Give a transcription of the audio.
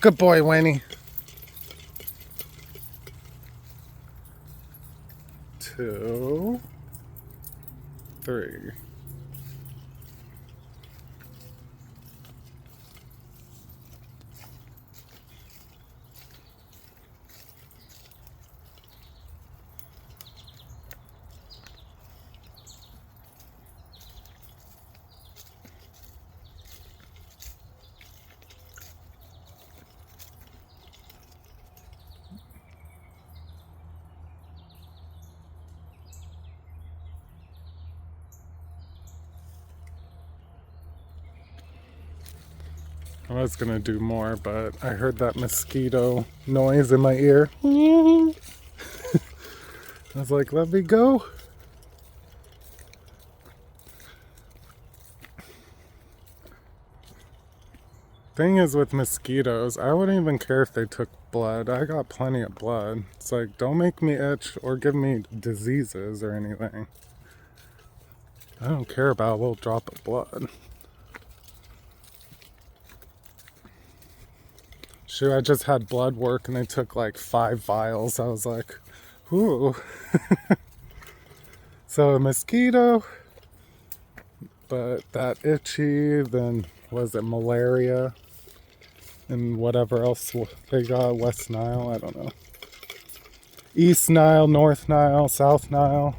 Good boy, Winnie. 2, 3. I was gonna do more, but I heard that mosquito noise in my ear. I was like, let me go. Thing is with mosquitoes, I wouldn't even care if they took blood. I got plenty of blood. It's like, don't make me itch or give me diseases or anything. I don't care about a little drop of blood. Shoot, I just had blood work and they took like 5 vials. I was like, ooh. So a mosquito, but that itchy, then was it malaria? And whatever else they got, West Nile, I don't know. East Nile, North Nile, South Nile.